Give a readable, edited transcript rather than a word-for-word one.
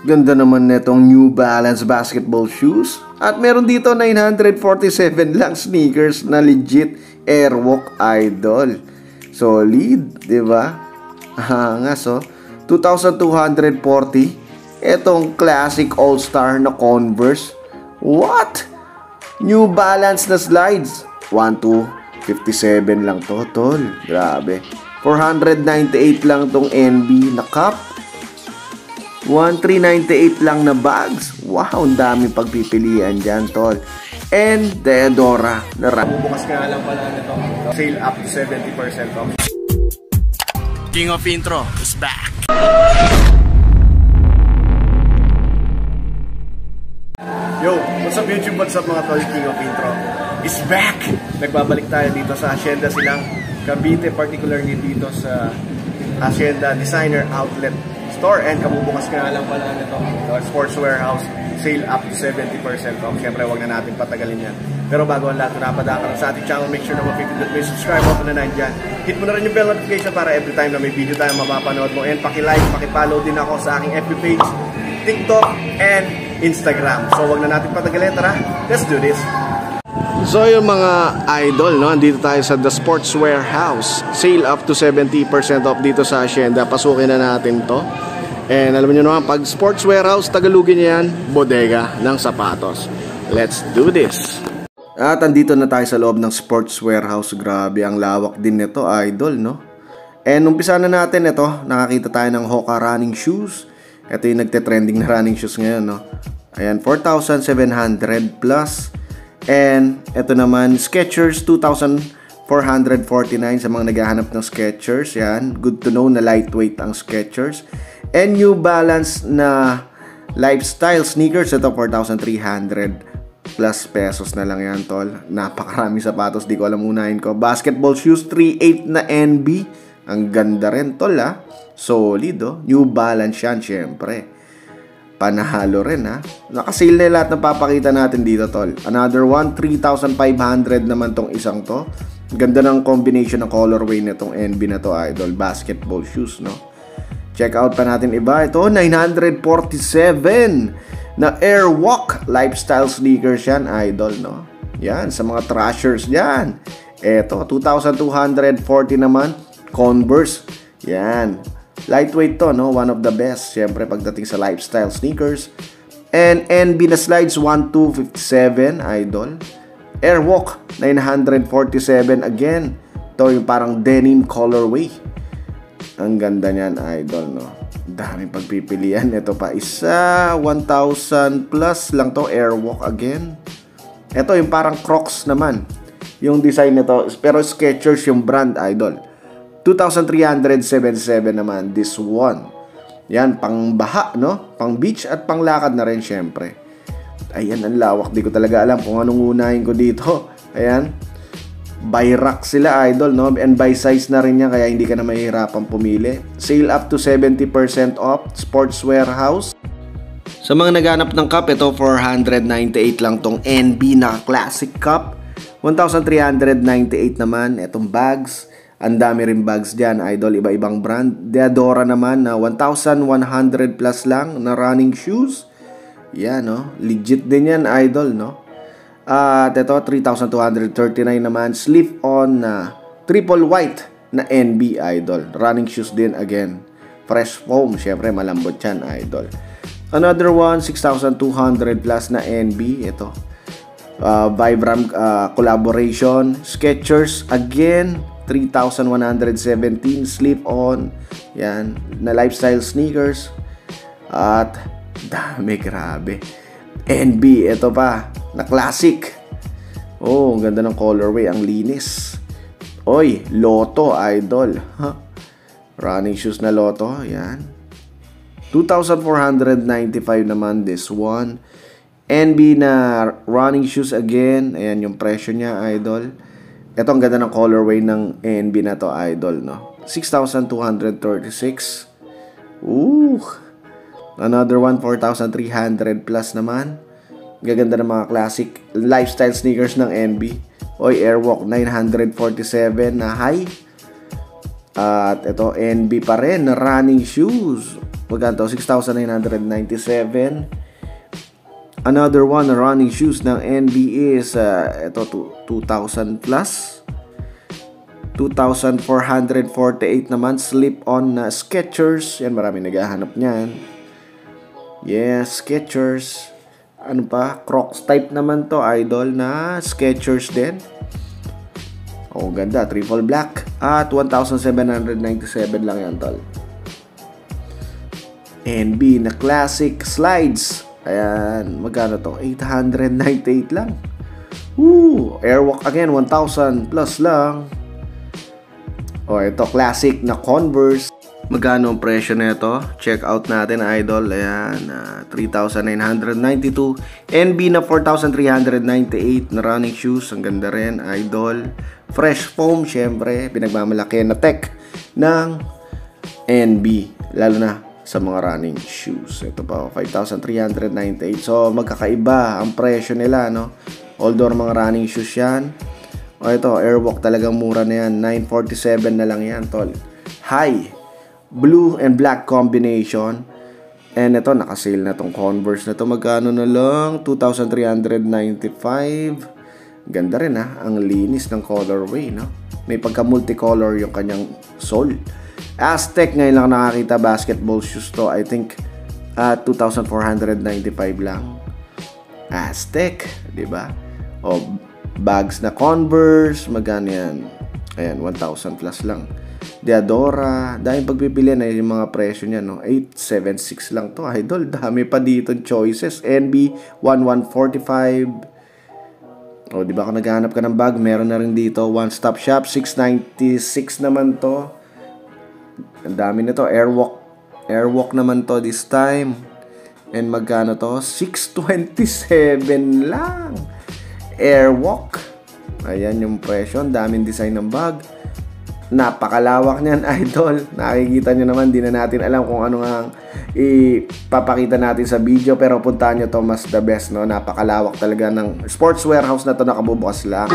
Ganda naman netong New Balance basketball shoes. At meron dito 947 lang sneakers na legit Airwalk Idol. Solid, di ba? Angas, oh. 2,240. Etong classic all-star na Converse. What? New Balance na slides. 1,257 lang to, tol. Grabe. 498 lang tong NB na cup. 1,398 lang na bags. Wow, ang daming pagpipilian dyan, tol. And Deodora na bukas nga lang pala nito. Sale up to 70% off. King of Intro is back. Yo, what's up YouTube? What's up mga tol? King of Intro is back. Nagbabalik tayo dito sa Hacienda Silang Cavite, particularly dito sa Hacienda Designer Outlet Store. And kabubukas nga lang pala nito, Sports Warehouse. Sale up to 70% off. Siyempre, huwag na natin patagalin yan. Pero bago ang lahat, napadaan ka lang sa ating channel, make sure na mag-click may subscribe mo na nandyan. Hit mo na rin yung bell notification para every time na may video tayo mapapanood mo. And paki-like, paki-follow din ako sa aking FB page, TikTok, and Instagram. So, huwag na natin patagalin. Tara, let's do this. So yung mga idol, no, andito tayo sa The Sports Warehouse. Sale up to 70% off dito sa Hacienda. Pasukin na natin to. And alam niyo naman, pag Sports Warehouse, Tagalogin niya yan, bodega ng sapatos. Let's do this. At andito na tayo sa loob ng Sports Warehouse. Grabe, ang lawak din nito, idol, no? And umpisa na natin ito. Nakakita tayo ng Hoka running shoes. Ito yung nagte-trending na running shoes ngayon, no? Ayan, 4,700 plus. And ito naman, Skechers, 2,449 sa mga naghahanap ng Skechers. Yan, good to know na lightweight ang Skechers. And New Balance na lifestyle sneakers, ito 4,300 plus pesos na lang yan, tol. Napakarami sapatos, di ko alam unahin ko. Basketball shoes, 3.8 na NB. Ang ganda rin, tol, ha. Solid, oh. New Balance yan, syempre. Panahalo rin, ha. Nakasale na lahat ng papakita natin dito, tol. Another one, 3,500 naman tong isang to. Ganda ng combination ng colorway nitong NB na to, idol. Basketball shoes, no. Check out pa natin iba. Ito, 947 na Airwalk lifestyle sneakers yan, idol, no? Yan, sa mga trashers yan. Ito, 2,240 naman. Converse. Yan. Lightweight to, no? One of the best. Siyempre, pagdating sa lifestyle sneakers. And NB na slides, 1,257, idol. Airwalk, 947 again. Ito yung parang denim colorway. Ang ganda niyan, idol, no? Daming pagpipilian. Ito pa isa, 1,000 plus lang to. Airwalk again. Ito yung parang Crocs naman. Yung design nito, pero Skechers yung brand, idol. 2,377 naman this one. Yan, pang baha, no? Pang beach at pang lakad na rin, syempre. Ayan, ang lawak. Di ko talaga alam kung anong unahin ko dito. Ayan. By rack sila, idol, no? And by size na rin yan, kaya hindi ka na mahihirapang pumili. Sale up to 70% off. Sports Warehouse. Sa mga naghanap ng cup, ito 498 lang tong NB na classic cup. 1,398 naman. Itong bags. Ang dami rin bags dyan, idol. Iba-ibang brand. Deodora naman na 1,100 plus lang na running shoes. Yan, no? Legit din yan, idol, no? At ito, 3,239 naman. Slip-on na triple white na NB, idol. Running shoes din again. Fresh foam, syempre malambot yan, idol. Another one, 6,200 plus na NB. Ito, Vibram collaboration. Skechers again, 3,117. Slip-on. Yan, na lifestyle sneakers. At dami, grabe. NB, ito pa, na classic. Oh, ang ganda ng colorway, ang linis. Oy, Lotto, idol. Huh? Running shoes na Lotto, yan. 2,495 naman this one. NB na running shoes again. Ayan yung presyo niya, idol. Ito ang ganda ng colorway ng NB na to, idol, no? 6,236. Ooh. Another one, 4,300 plus naman. Gaganda ng mga classic lifestyle sneakers ng NB. Oy, Airwalk 947 na high. At ito, NB pa rin na running shoes. Magkano? 6,997. Another one na running shoes ng NB is ito, 2,000 plus. 2,448 naman. Slip-on na Skechers. Yan, marami naghahanap niyan. Yes, Skechers. Ano pa? Crocs type naman to, idol, na Skechers din. Oh, ganda. Triple black. At 1,797 lang yan, tol. NB na classic slides. Ayan. Magkano to? 898 lang. Woo! Airwalk again. 1,000 plus lang. Oh, ito. Classic na Converse. Magkano ang presyo na ito? Check out natin, idol. Ayan. 3,992. NB na 4,398 na running shoes. Ang ganda rin, idol. Fresh foam, syempre. Pinagmamalaki na tech ng NB. Lalo na sa mga running shoes. Ito pa, 5,398. So, magkakaiba ang presyo nila, no? Although mga running shoes yan. O, ito, Airwalk talagang mura na yan. 947 na lang yan, tol. High. Blue and black combination. And ito, nakasale na tong Converse na to. Magkano na lang? 2,395. Ganda rin, ha? Ang linis ng colorway, no? May pagka-multicolor yung kanyang sole. Aztec, ngayon lang nakakita basketball shoes to. I think 2,495 lang. Aztec, di ba? O, bags na Converse, magkano yan? Ayan, 1,000 plus lang. Diadora, dahil pagpipili na yung mga presyo niya, no? 876 lang to, idol. Dami pa dito choices. NB 1145. O, di ba kung naghahanap ka ng bag, meron na rin dito. One Stop Shop, 696 naman to. Ang dami nito. Airwalk naman to this time. And magkano to? 627 lang. Airwalk. Ayan yung presyo. Ang daming design ng bag. Napakalawak niyan, idol. Nakikita nyo naman, di na natin alam kung ano nga ipapakita natin sa video. Pero puntahan nyo to, mas the best, no? Napakalawak talaga ng sports warehouse na to, nakabubukas lang.